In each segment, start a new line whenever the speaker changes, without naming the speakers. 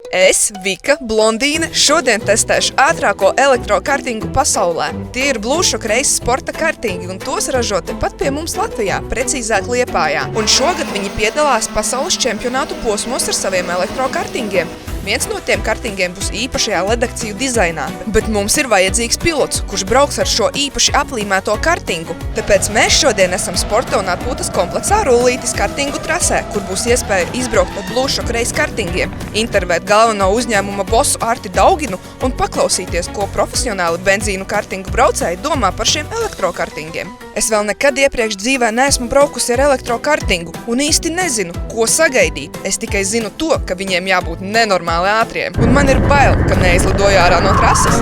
Es, Vika, blondīne, šodien testēšu ātrāko elektrokartingu pasaulē. Tie ir Blueshock Race sporta kartingi, un tos ražo tepat pie mums Latvijā, precīzāk Liepājā. Un šogad viņi piedalās pasaules čempionātu posmos ar saviem elektrokartingiem. Viens no tiem kartingiem būs īpašajā ledakciju dizainā, bet mums ir vajadzīgs pilots, kurš brauks ar šo īpaši aplīmēto kartingu. Tāpēc mēs šodien esam sporta un atpūtas kompleksā Rullītis kartingu trasē, kur būs iespēja izbraukt ar Blueshock Race kartingiem, intervēt galveno uzņēmuma bosu Arti Dauginu un paklausīties, ko profesionāli benzīnu kartingu braucēji domā par šiem elektrokartingiem. Es vēl nekad iepriekš dzīvē neesmu braukusi ar elektrokartingu un īsti nezinu, ko sagaidīt. Es tikai zinu to, ka viņiem jābūt nenormāli ātriem, un man ir bail, ka neizlidoju ārā no trases.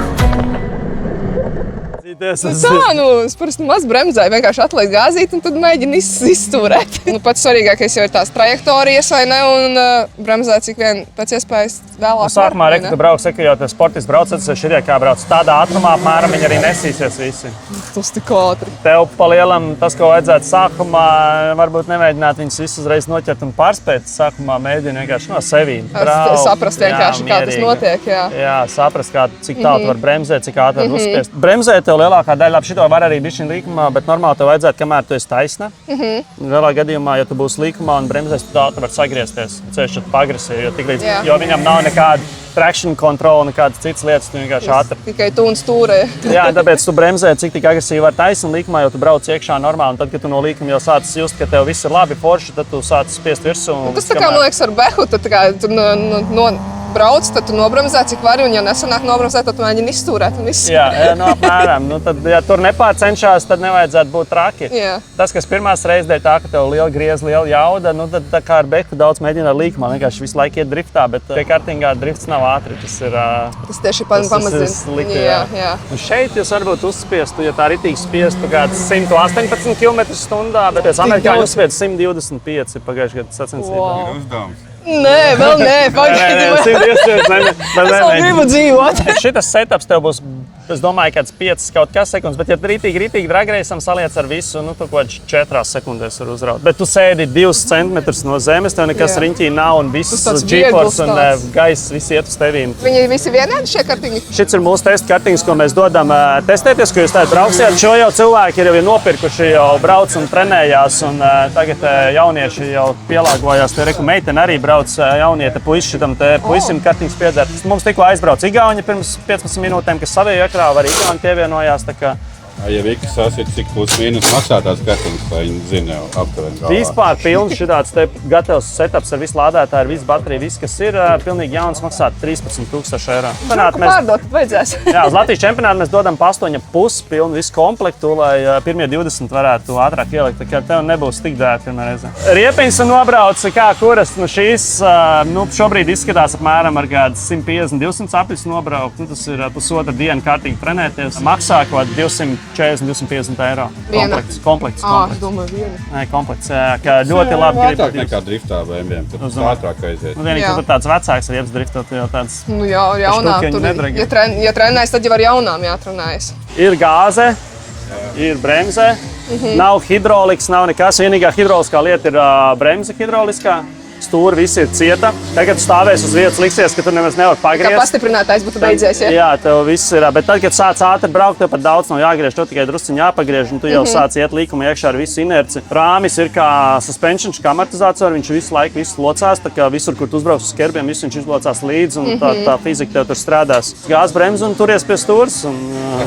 Es parasti maz bremzēju, vienkārši atliek gāzīt un tad mēģinu izstūrēt. Pats svarīgākais jau ir tās trajektorijas, vai ne, un bremzēt cik vien pēc iespējas vēlāk.
Sākumā, ka tu brauc, ka jau te sportisti brauc, tad šitie kā brauc tādā ātrumā, apmēram viņi arī nesīsies visi.
Tas tik ātri.
Tev pa lielam tas, ko vajadzētu sākumā, varbūt nemēģināt viņus visus uzreiz noķert un pārspēt. Sākumā mēģini vienkārši no sevi braukt.
Saprast vienkārši, kā tas notiek, jā.
Jā, saprast, cik tālu tu var bremzēt, cik ātri var uzspiest. Bremzēt tev lielākā daļa, šito var arī bišķiņ līkumā, bet normāli tev vajadzētu, kamēr tu esi taisna. Lielā gadījumā, ja tu būsi līkumā un bremzēs, tu ātri var sagriezties. Ceļš pagresīvi, jo viņam nav nekāda traction control, nekādas citas lietas, tu vienkārši ātri.
Tikai tu un stūrē.
Jā, tāpēc tu bremzē, cik tik agresīvi var taisni līkumā, jo tu brauc iekšā normāli. Un tad, kad tu no līkuma jau sācis just, ka tev viss ir labi forši, tad tu sācis spiest virsū.
Tas tā kā, man liekas, ar behu, tad tu brauc, tad tu nobremzē, cik vari, un ja nesanāk nobremzēt, tad tu mēģini izstūrēt un viss.
Jā, apmēram. Tad, ja tur nepārcenšās, tad nevajadzētu būt traki.
Jā.
Tas, kas pirmās reizes dēļ tā, ka tev liela griez, liela jauda, tad tā kā ar beku daudz mēģina ar līkumā, vienkārši visu laiku iet driftā, bet pie kartingā drifts nav ātri.
Tas tieši pamazina. Jā.
Un šeit jūs varbūt uzspiestu, ja tā ritīgi spiestu kāds 118 km/h, bet pēc amerikāņu uzspied 125 pagājušajā gadā sacensībā.
Uzdevums.
Nē, vēl nē, pagaidām. Es vēl gribu dzīvot.
Šitas setups tev būs, es domāju, kāds 5 kaut kas sekundes, bet ja rītīgi dragreisam saliec ar visu, tu kaut kāds 4 sekundēs var uzraut. Bet tu sēdi 2 centimetrus no zemes, tev nekas riņķī nav un viss G-force un gaiss visi iet uz tevīm.
Viņi visi vienādi šie kartingi?
Šis ir mūsu testa kartings, ko mēs dodam testēties, ko jūs tādu brauksiet. Šo jau cilvēki ir nopirkuši, jau brauc un trenējās, un tagad jaunieši jau pielāgojās. Te reku meitene arī brauc jaunieta puiši šitam te puisim kartings piedzer. Mums tikko aizbrauc Igauņi pirms 15 minūtēm, kas savēju ekrāvu, arī Igauņi pievienojās.
Ja Vika sasīt, cik plus-mínus maksā tās kartings, vai viņi zina jau aptuveni galvā?
Vispār pilns šitāds te gatavs setups ar visu lādētāju, ar visu bateriju, viss, kas ir pilnīgi jauns, maksā 13,000 eiro.
Pārdot vajadzēs.
Jā, uz Latvijas čempionātu mēs dodam pa 8,5 pilnu visu komplektu, lai pirmie 20 varētu ātrāk ielikt, tā kā tev nebūs tik dēti pirmā reize. Riepiņas un nobrauc, kā kuras, šīs šobrīd izskatās apmēram ar kādas 150-200 apļus nobraukt. Tas ir pusotra diena kārtīgi trenēties. Maksā kaut 240-250 eiro. Komplekts.
Es domāju, viena.
Nē, komplekts. Ļoti labi grib.
Ātrāk nekā driftā BMW, tad ātrāk aiziet.
Vienīgi tur tāds vecāks ir driftot, jau tāds.
Jā, ar jaunām. Ja trenējas, tad jau ar jaunām jātrenējas.
Ir gāze, ir bremze, nav hidrolikas, nav nekas. Vienīgā hidroliskā lieta ir bremze hidroliskā. Stūri visi ir cieta. Tagad stāvēs uz vietas, liksies, ka tu nemaz nevar pagriezt.
Kā pastiprinātājs būtu beidzies, ja?
Jā, tev viss ir. Bet tad, kad sāc ātri braukt, tev pat daudz nav jāgriež, tev tikai drusciņi jāpagriež, un tu jau sāc iet līkuma iekšā ar visu inerci. Rāmis ir kā suspension, kā amortizātori, viņš visu laiku locās, tā kā visur, kur tu uzbrauc uz kerbiem, visu viņš izlocās līdzi, un tā fizika tev tur strādās. Gāz bremzi un turies pie stūres.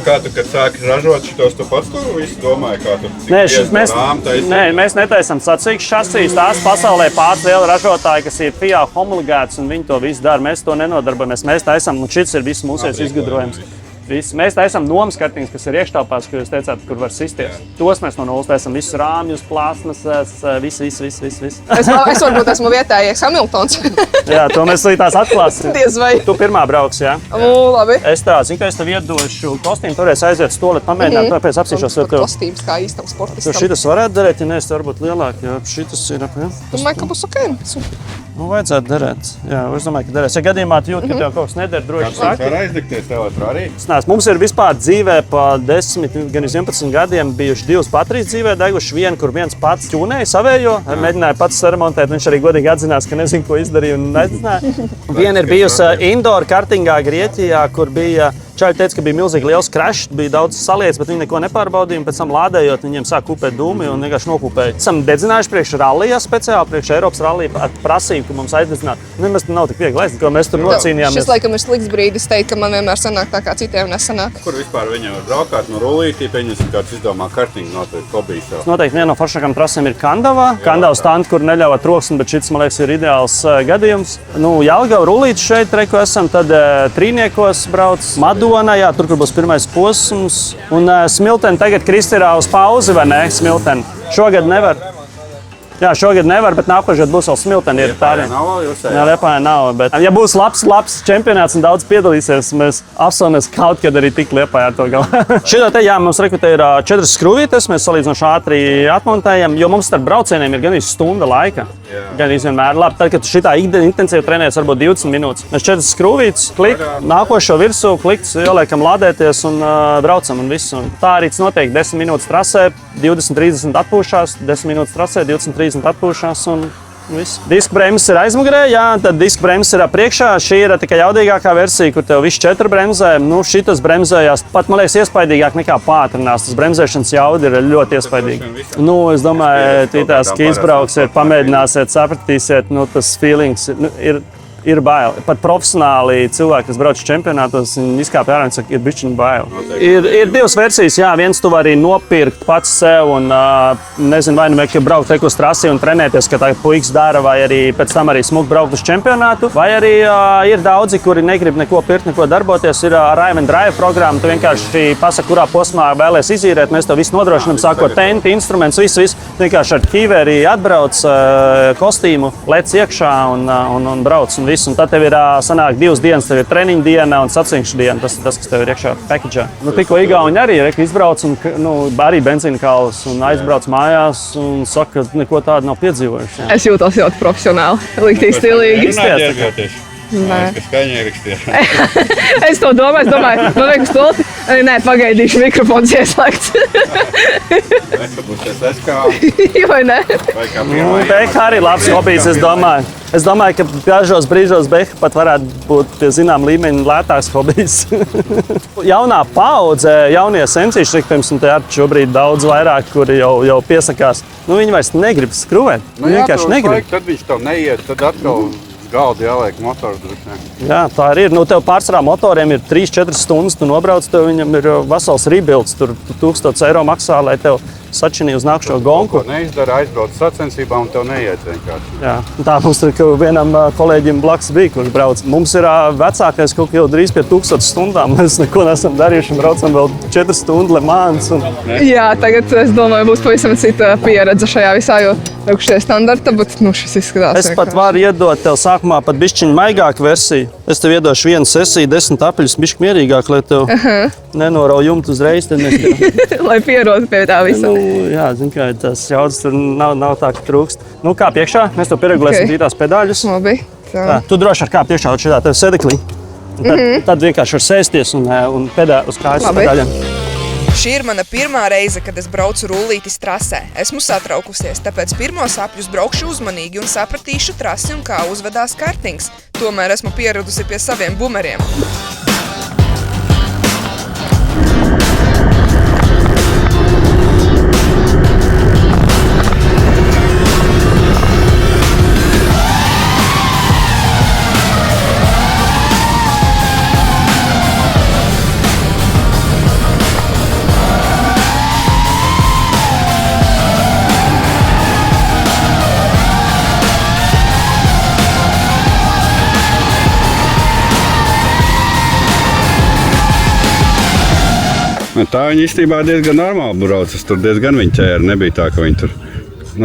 Kā tu, kad sāki ražot šitos, tu pats tur visu domāji, kā tu
Nē, mēs netaisam sacīkšu šasīs, tās pasaulē pāris liela ražotāji, kas ir FIA homologēts, un viņi to visu dara. Mēs to nenodarbojamies. Mēs taisam, un šis ir viss mūsējais izgudrojums. Mēs taisam nomas kartings, kas ir iekštelpās, ko jūs teicāt, kur var sisties. Tos mēs no nulles taisam visus rāmjus, plāsmas, viss.
Es varbūt esmu vietējais Hamiltons.
Jā, to mēs līdz atklāsim.
Diez vai.
Tu pirmā brauks, jā?
Labi.
Es tev iedošu kostīmu, toreiz aiziet stolēt, pamēģināt, tāpēc apsīšos.
Kostīms kā īstam sportistam.
Šitas varētu darēt, ja neesi varbūt lielāk, jo šitas ir, jā.
Domāju, ka būs ok.
Nu, vajadzētu derēt. Jā, es domāju, ka derēs. Ja gadījumā tu jūt, ka tev kaut kas neder, droši
Kāds
saki.
var aizdegties elektrā arī?
Mums ir vispār dzīvē pa 10, gan 11 gadiem bijuši 2 baterijas dzīvē deguši. Vienu, kur viens pats ķūnēja savējo, mēģināja pats remontēt. Viņš arī godīgi atzinās, ka nezinu, ko izdarīja un nezināja. Viena ir bijusi indoor kartingā Grieķijā, kur bija čaļi teica, ka bija milzīgi liels krašs, bija daudz salietas, bet viņi neko nepārbaudīja. Pēc tam lādējot, viņiem sāk kūpēt dūmi un vienkārši nokūpēja. Esam dedzinājuši priekš rallija speciāli, priekš Eiropas rallija ar prasību, ka mums aizdedzināt. Nemaz nav tik viegli aizdegt, ko mēs tur nocīnījāmies.
Šis laikam ir slikts brīdis teikt, ka man vienmēr sanāk tā, kā citiem nesanāk.
Kur vispār viņam var braukāt no rullītī, pieņemsim kāds izdomā kartingu noteikti hobijs jau.
Noteikti viena no foršākām trasēm ir Kandava. Kandava stand, kur neļauj troksni, bet šis, man liekas, ir ideāls gadījums. Jelgava rullītis šeit, reku esam, tad Trīniekos brauc, Madona, jā, tur, kur būs pirmais posms. Un Smilteni tagad Kristirā uz pauzi, vai ne? Smilteni. Šogad nevar. Jā, šogad nevar, bet nākošais būs vēl Smilteni. Jā, Liepājā nav. Bet, ja būs labs čempionāts un daudz piedalīsies, mēs apsolamies kaut kad arī tik Liepājā ar to galā. Šitā te, jā, mums rekrutē ir 4 skrūvītes, mēs salīdzinoši ātri atmontējam, jo mums starp braucieniem ir gan stunda laika. Gan vienmēr labi, tad, kad šitā intensīvi trenējas varbūt 20 minūtes. Mēs 4 skrūvītes, klik, nākošo virsū, klikts, ieliekam lādēties un braucam un visu. Un tā arī notiek 10 minūtes trasē, 20-30 atpūšās, 10 minūtes trasē, 20-30 atpūšās un viss. Diska bremzes ir aizmugurē, jā, tad diska bremzes ir priekšā. Šī ir tikai jaudīgākā versija, kur tev viss 4 bremzē. Šitas bremzējās pat, man liekas, iespaidīgāk nekā pātrinās. Tas bremzēšanas jauda ir ļoti iespaidīga. Es domāju, tītās, ka izbrauksiet, pamēģināsiet, sapratīsiet, tas feelings ir bail. Pat profesionāli cilvēki, kas brauc čempionātos, viņi izkāpj ārā un saka, ir bišķiņ bail. Ir 2 versijas, jā, viens tu vari nopirkt pats sev un, nezinu, vai nu vajag braukt uz trasi un trenēties, ka tā puikas dara, vai arī pēc tam arī smuk braukt uz čempionātu. Vai arī ir daudzi, kuri negrib neko pirkt, neko darboties. Ir Drive and Drive programma, tu vienkārši pasaki, kurā posmā vēlies izīrēt, mēs tev visu nodrošinām, sākot tenti, instruments, visu. Vienkārši ar kīveri atbrauc kostīmu, lec iekšā un brauc. Un tad tev ir sanāk 2 dienas, tev ir treniņa diena un sacīkšu diena. Tas ir tas, kas tev ir iekšā packagē. Tikko Igauni arī izbrauc un arī benzīna kalus un aizbrauc mājās un saka, ka neko tādu nav piedzīvojuši. Jā.
Es jūtos ļoti profesionāli, liktīgi stilīgi.
Nē, tas skaņa ierakstīja.
Es to domāju, man liekas, stulti. Nē, pagaidīšu, mikrofons ieslēgts.
Es būs SK.
Vai ne?
Beha arī labs hobijs, es domāju. Es domāju, ka dažos brīžos Beha pat varētu būt pie zinām līmeņa lētāks hobijs. Jaunā paudze, jaunie sensīši, piemēram, te ar šobrīd daudz vairāk, kuri jau piesakās. Viņi vairs negrib skrūvēt. Viņi vienkārši negrib.
Tad viņš tev neiet, tad atkal galdi jāliek motoru droši.
Jā, tā arī ir. Tev pārsvarā motoriem ir 3-4 stundas, tu nobrauc, tev viņam ir vesels rebuilds, tur 1000 eiro maksā, lai tev sačinī uz nākšo gonku.
Ko neizdara, aizbrauc sacensībām un tev neiet vienkārši.
Jā, tā mums tur vienam kolēģim blakus bija, kurš brauc. Mums ir vecākais kaut jau drīz pie 1000 stundām. Mēs neko nesam darījuši un braucam vēl 4 stundu Le Mans.
Jā, tagad es domāju, būs pavisam cita pieredze šajā visā, jo šie standarta, bet šis izskatās.
Es pat varu iedot tev sākumā pat bišķiņu maigāku versiju. Es tev iedošu vienu sesiju, 10 apeļus, bišķi mierīgāk, lai tev nenorauj jumtu uzreiz.
Lai pierod pie tā visa.
Jā, zinu, ka tas jaudas tur nav tā, ka trūkst. Kā piekšā, mēs tev pieregulēsim tītās pedāļus.
Labi.
Tā, tu droši ar kā piekšā šitā tev sedeklī. Tad vienkārši var sēsties un uz kājas pedāļiem.
Šī ir mana pirmā reize, kad es braucu rullītis trasē. Esmu satraukusies, tāpēc pirmos apļus braukšu uzmanīgi un sapratīšu trasi un kā uzvedās kartings. Tomēr esmu pieradusi pie saviem bumeriem.
Tā viņa īstenībā diezgan normāli brauc. Tur diezgan viņa ķēra. Nebija tā, ka viņa tur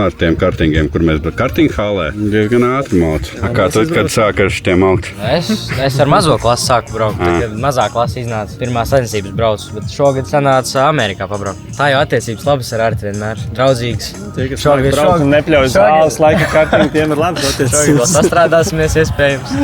ar tiem kartingiem, kur mēs kartinga hālē diezgan ātri mauc. Kā tu, kad sāki ar šitiem augt?
Es ar mazo klasi sāku braukt. Kad mazā klasa iznāca pirmā sacensības braucu, bet šogad sanāca Amerikā pabraukt. Tā jau attiecības labas ar Arti vienmēr. Draudzīgs.
Tie, kas brauc un nepļauj zāles laika kartingi, tiem ir labi doties.
Šogad vēl sastrādāsimies iespējams.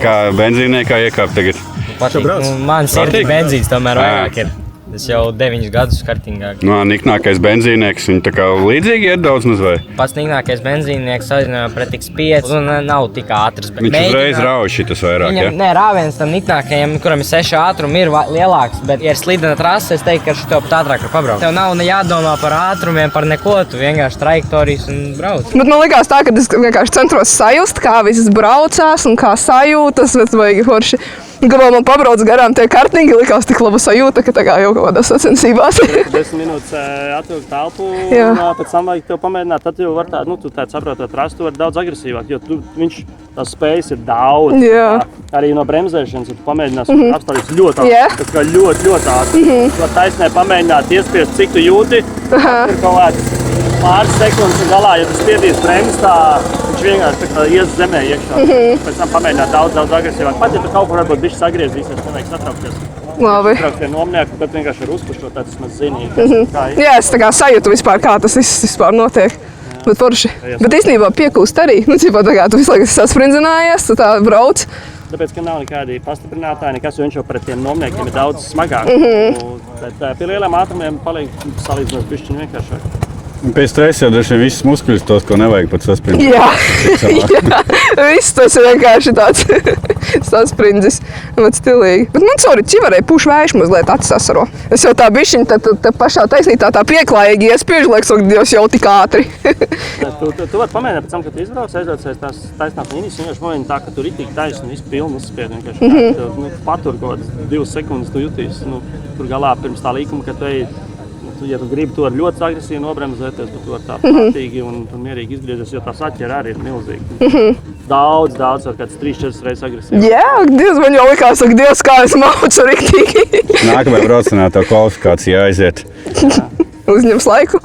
Kā benzīniekā iekāp tagad?
Patīk. Man sirdi benzīns tomēr vairāk ir. Es jau 9 gadus kartingā.
Niknākais benzīnieks, viņi tā kā līdzīgi iet daudz maz vai?
Pats niknākais benzīnieks salīdzinājumā pret X5 un nav tik ātrs.
Viņš uzreiz rauj šitas vairāk, ja?
Nē, rāviens tam niknākajam, kuram ir 6 ātrumi, ir lielāks, bet, ja ir slidena trase, es teiktu, ka šito pat ātrāk var pabraukt. Tev nav ne jādomā par ātrumiem, par neko, tu vienkārši trajektorijas un brauc.
Bet man likās tā, ka es vienkārši centros sajust, kā viss braucās un kā sajūtas, bet vajag forši. Galvā man pabrauc garām tie kartingi, likās tik laba sajūta, ka tā kā jau kaut kādās sacensībās.
10 minūtes atvilkt telpu, un pēc tam vajag tev pamēģināt, tad jau var tā, tu tāds saprotot rastu, tu vari daudz agresīvāk, jo tās spējas ir daudz.
Jā.
Arī no bremzēšanas, ja tu pamēģinās apstāties ļoti ātri, tas kā ļoti ātri. Tu var taisnē pamēģināt iespiest, cik tu jūti, ir kaut kāds pāris sekundes un galā, ja tu spiedīs bremzes, tā viņš vienkārši tā kā ies zemē iekšā. Pēc tam pamēģināt daudz agresīvāk. Pat ja tu kaut kur varbūt bišķi sagriezīsies, nevajag satraukties.
Labi.
Braukt pie nomnieku, bet vienkārši ar uzpušot, tāds maz zini.
Jā, es tā kā sajūtu vispār, kā tas vispār notiek. Bet forši. Bet īstenībā piekūst arī. Tā kā tu visu laiku sasprindzinājās, tu tā brauc.
Tāpēc, ka nav nekādi pastiprinātāji, nekas, jo viņš jau pret tiem nomniekiem ir daudz smagāk. Bet pie lieliem ātrumiem paliek salīdzinot bišķiņu vienkāršāk.
Pēc stresa jau dažiem visas muskuļus tos, ko nevajag pat sasprindzīt.
Jā, viss tas ir vienkārši tāds sasprindzis. Bet stilīgi. Bet man cauri ķivarēja pušu vējš mazliet atsasaro. Es jau tā bišķiņ tā pašā taisnītā tā pieklājīgi iespiežu, liekas, Dievs jau tik ātri.
Tu vari pamēģināt pēc tam, kad tu izbrauc, aizbraucies tās taisnās līnijas, vienkārši momenti tā, ka tur ir tik taisni, visu pilnu uzspied. Patur kaut kādas 2 sekundes tu jutīsi, tur galā pirms tā līkuma, ka tu ej. Ja tu gribi to ar ļoti agresīvi nobremzēties, bet tu vari tā prātīgi un mierīgi izgriezies, jo tā saķera arī ir milzīga. Daudz, var kāds 3-4 reizes agresīvi.
Jā, Dievs, man jau likās, ka Dievs, kā es maucu riktīgi.
Nākamajā braucienā tev kvalifikācija jāaiziet.
Uzņems laiku.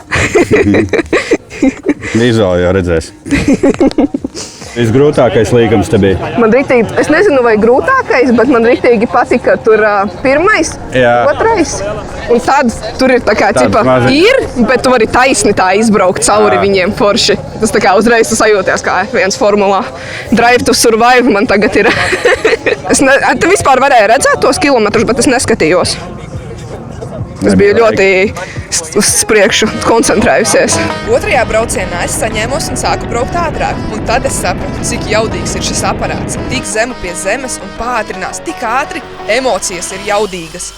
Vizuāli jau redzēs. Visgrūtākais līgums te bija.
Man riktīgi, es nezinu, vai grūtākais, bet man riktīgi patika tur pirmais, otrais. Un tad tur ir tā kā cipa ir, bet tu vari taisni tā izbraukt cauri viņiem forši. Tas tā kā uzreiz tu sajūties kā F1 formulā. Drive to Survive man tagad ir. Tu vispār varēji redzēt tos kilometrus, bet es neskatījos. Es biju ļoti uz priekšu koncentrējusies.
Otrajā braucienā es saņēmos un sāku braukt ātrāk, un tad es sapratu, cik jaudīgs ir šis aparāts. Tik zemu pie zemes un pātrinās tik ātri, emocijas ir jaudīgas.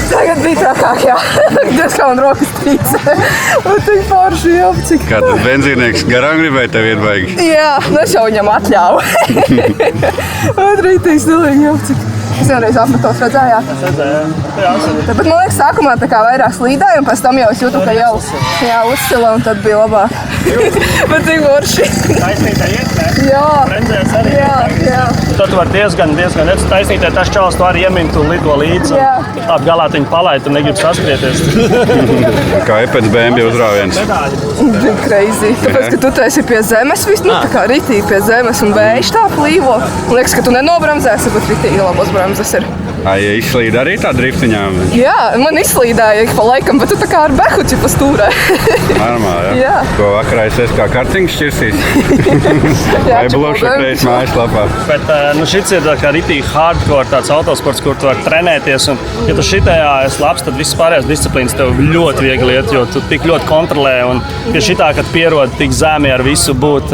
Tagad bija trakāk, jā. Dievs, kā man rokas trīcē. Un tik forši jāpacik.
Kā tas benzīnieks garām gribēja tev iet baigi?
Jā, es jau viņam atļāvu. Un rītīgi stilīgi jāpacik. Es vienreiz apmetos, redzējāt?
Es redzēju,
Bet man liekas, sākumā tā kā vairāk slīdēja, un pēc tam jau es jūtu, ka jau uzsila, un tad bija labāk. Bet tik forši.
taisnība iet, ne?
Jā,
Redzēs arī.
jā.
Tad tu vari diezgan taisnītē, tas čalis tu arī iemint un lido līdzi.
Jā.
Ap galātiņu palaid, tu negribi saskrieties.
Kā ir pēc BMW uzrāviens.
Bija crazy. Tāpēc, ka tu esi pie zemes, tā kā ritīgi pie zemes un vējš tā plīvo. Man liekas, ka tu nenobramzēsi, bet ritīgi labos bremzes ir.
Ja izslīd arī tā driftiņā?
Jā, man izslīdēja pa laikam, bet tu tā kā ar behuķi pa stūrē.
Normāli, jā. Ko vakarā es kā kartiņš šķirsīs? Vai blūšu reiz mājaslapā?
Bet šits ir kā ritīgi hardcore tāds autosports, kur tu vari trenēties. Un, ja tu šitajā esi labs, tad viss pārējās disciplīnas tev ļoti viegli iet, jo tu tik ļoti kontrolē. Un pie šitā, kad pierod tik zemi ar visu būt,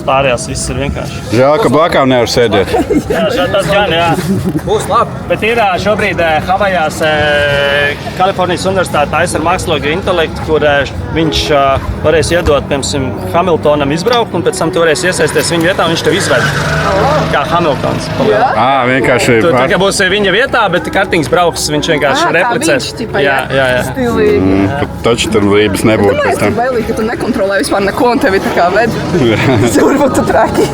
pārējās viss ir vienkārši.
Žēl, ka blakām nevar sēdēt.
Jā, tas gan, jā.
Būs labi.
Bet ir šobrīd Havajās Kalifornijas Universitāte taisa ar mākslīgo intelektu, kur viņš varēs iedot, piemēram, Hamiltonam izbraukt, un pēc tam tu varēsi iesaisties viņa vietā, un viņš tev izved kā Hamiltons.
Vienkārši.
Tu tā kā būsi viņa vietā, bet kartings brauks, viņš vienkārši replicēs.
Jā. Stilīgi.
Taču tur lības nebūtu
Man
pēc
liekas,
tam.
bailīgi, ka tu nekontrolē vispār neko, un tevi tā kā ved. Turbūt tu traki.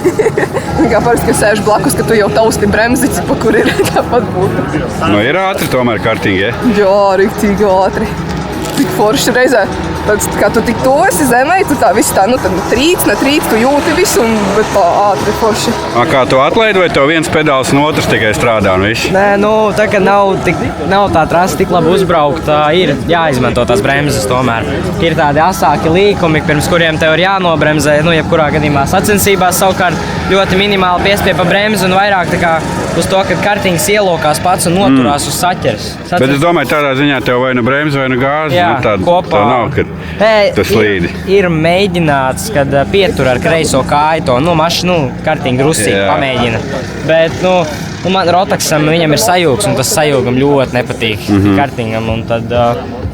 Kā parasti, ka sēž blakus, ka tu jau tausti bremzici, pa kur ir tāpat būtu.
Ir ātri tomēr kartingi, ja?
Jā, riktīgi ātri. Tik forši reizē. Tad, kā tu tik to esi zemē, tu tā viss tā, trīc, tu jūti visu, bet tā ātri forši.
Kā tu atlaidi, vai tev viens pedāls un otrs tikai strādā un viss?
Nē, tagad nav tā trasa tik labi uzbraukt. Ir jāizmanto tās bremzes tomēr. Ir tādi asāki līkumi, pirms kuriem tev ir jānobremzē. Jebkurā gadījumā sacensībās savukārt ļoti minimāli piespiež pa bremzi un vairāk tā kā uz to, ka kartings ielokās pats un noturās uz saķeres.
Bet es domāju, tādā ziņā tev vai nu bremzi, vai nu gāzi.
Jā,
kopā. Tā nav, kad tas līdi.
Ir mēģināts, kad pietur ar kreiso kāju to mašīnu, kartingu rusīgi pamēģina. Bet, man Rotaksam viņam ir sajūgs, un tas sajūgam ļoti nepatīk kartingam. Un tad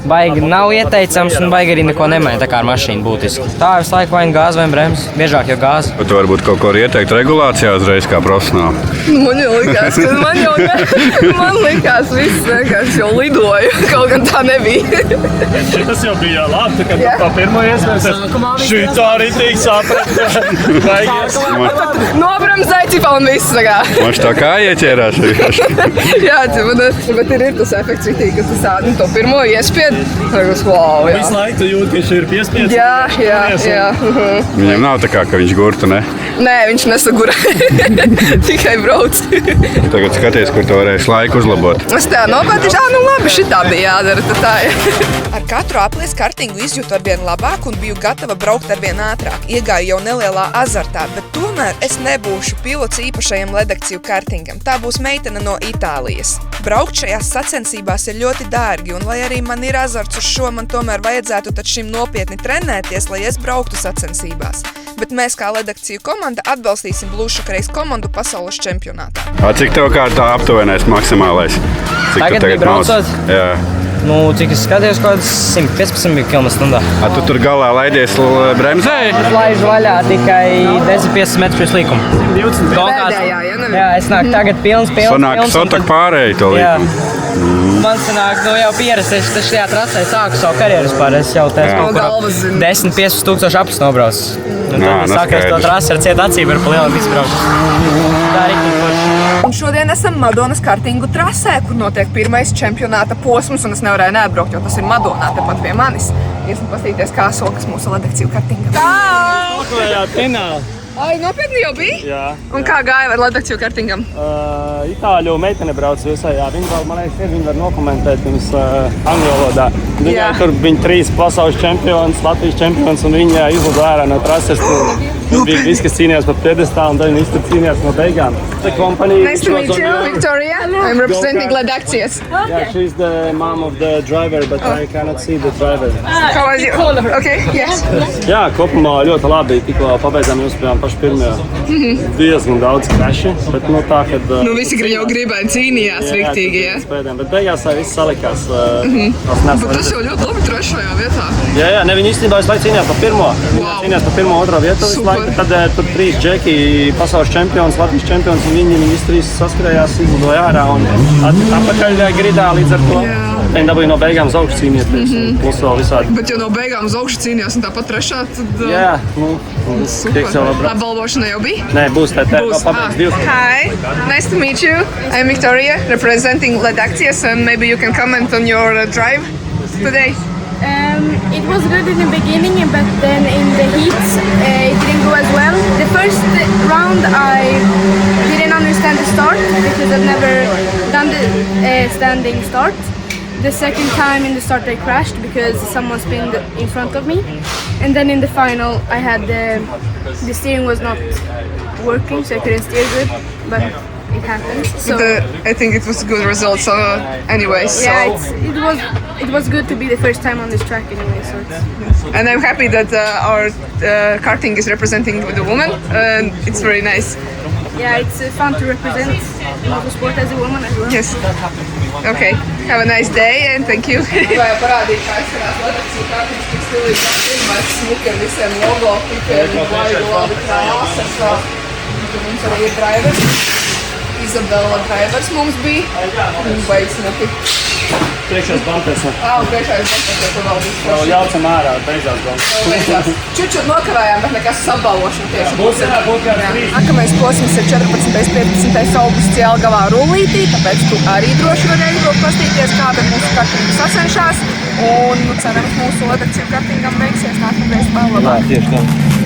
baigi nav ieteicams, un baigi arī neko nemaina tā kā ar mašīnu būtiski. Tā visu laiku vai gāzi vai bremzi, biežāk jau gāzi.
Bet tu varbūt kaut ko ieteikt regulācijā uzreiz kā profesionāli.
Man jau likās, ka man likās viss vienkārši jau lidoju, kaut gan tā nebija.
Tas jau bija labi, kad tu pa pirmo iespējas. Šitā ritīgi saprat.
Nobremzēja cipā un viss.
Man tā kā ieķērās.
Jā, bet ir tas efekts ritīgi, ka tu sādi to pirmo iespied. Wow, jā.
Visu laiku tu jūti, ka viņš ir piespiedz.
Jā.
Viņam nav tā kā, ka viņš gurtu, ne?
Nē, viņš nesagura. Tikai brauc.
Tagad skaties, kur tu varēsi laiku uzlabot.
Es tā nopētīšu, labi, šitā bija jādara, tad tā ir.
Ar katru aplies kartingu izjūtu arvien labāk un biju gatava braukt arvien ātrāk. Iegāju jau nelielā azartā, bet tomēr es nebūšu pilots īpašajam ledakciju kartingam. Tā būs meitene no Itālijas. Braukt šajās sacensībās ir ļoti dārgi, un lai arī man ir azarts uz šo, man tomēr vajadzētu taču šim nopietni trenēties, lai es brauktu sacensībās. Bet mēs kā ledakciju komanda atbalstīsim Blūšu Kreis komandu pasaules čempionātā.
Cik tev kā tā aptuvenais maksimālais? Cik
Tagad bija braucot?
Jā.
Cik es skatījos, kaut kāds 115 km/h.
Tu tur galā laidies bremzēji?
Es laižu vaļā tikai 10-15 metrus pirms līkuma.
20
Pēdējā,
Jā, es nāku tagad pilns.
Sanāk, sotak pārēji to līkumu.
Man sanāk, jau pierast, es šajā trasē sāku savu karjeru vispār. Es jau teicu, kaut kur 10-15 tūkstoši apus nobraucis. Tad es sāku to trasi ar cietu acīm ar pa lielu izbraukt. Tā arī forši.
Un šodien esam Madonas kartingu trasē, kur notiek pirmais čempionāta posms, un es nevarēju neatbraukt, jo tas ir Madonā tepat pie manis. Iesim pastīties, kā sokas mūsu ledakciju kartingam. Ai, nopietni jau bija?
Jā.
Un kā gāja ar ledakciju kartingam?
Itāļu meitene brauc visai, viņa vēl, man liekas, viņa var nokomentēt jums angļu valodā. Tur viņa 3 pasaules čempions, Latvijas čempions, un viņa izlada ārā no trases. Tur bija viss, kas cīnījās par piedestālu, un tad viņa cīnījās no beigām.
Nice to meet you, Victoria. I'm representing ledakcijas.
Yeah, she's the mom of the driver, but I cannot see the driver.
How was you? Okay, yes.
Jā, kopumā ļoti labi. Tikko pabeidzām jūs bijām paši pirmie. Diezgan daudz kreši, bet tā, kad...
Visi jau gribēja cīnījās riktīgi, jā.
Bet beigās viss salikās.
Bet tas jau ļoti labi trešajā vietā.
Jā, ne, viņi īstenībā visu laiku cīnījās par pirmo. Cīnījās par pirmo, otro vietu visu laiku. Tad tur 3 džeki, pasaules čempions, Latvijas čempions, un viņi visi 3 saskrējās, izlidoja ārā un atpakaļ gridā līdz ar to. Viņi dabūja no beigām uz augšu cīnīties, plus vēl visādi.
Bet ja no beigām uz augšu cīnījās un tāpat trešā, tad...
Jā,
super. Apbalvošana jau bija?
Nē, būs tā, pabeidz 2.
Hi, nice to meet you. I'm Victoria, representing Redakcijas, and maybe you can comment on your drive today.
It was good in the beginning, but then in the heats it didn't go as well. The first round I didn't understand the start because I've never done the standing start. The second time in the start I crashed because someone spinned in front of me. And then in the final I had the steering was not working, so I couldn't steer good, but it happens. So
But I think it was a good result, so anyway.
yeah, it was good to be the first time on this track anyway. So
And I'm happy that our karting is representing the woman, and it's very nice.
yeah, it's fun to represent motorsport as a woman as well.
Yes. Okay. Have a nice day and thank you. Vai parādīt, kā izskatās Redakcijas kartings, cik stilīgi pirmais smuki ar visiem logo, pikiem, labi krāsas. Mums arī ir drivers. Izabela drivers mums bija. Un beigas smuki.
Priekšās bumpers.
Priekšējais bumpers, tur vēl viss.
Vēl jaucam ārā, beidzās bumpers.
Čučut nokavējām, bet nekas apbalvošana tieši.
Būs kāds 3.
Nākamais posms ir 14. 15. augusts Jelgavā rullītī, tāpēc tu arī droši vari aizbraukt pastīties, kāda mūsu kartinga sacenšās. Un cerams, mūsu Redakciju kartingam veiksies nākamreiz vēl labāk.
Tieši tā.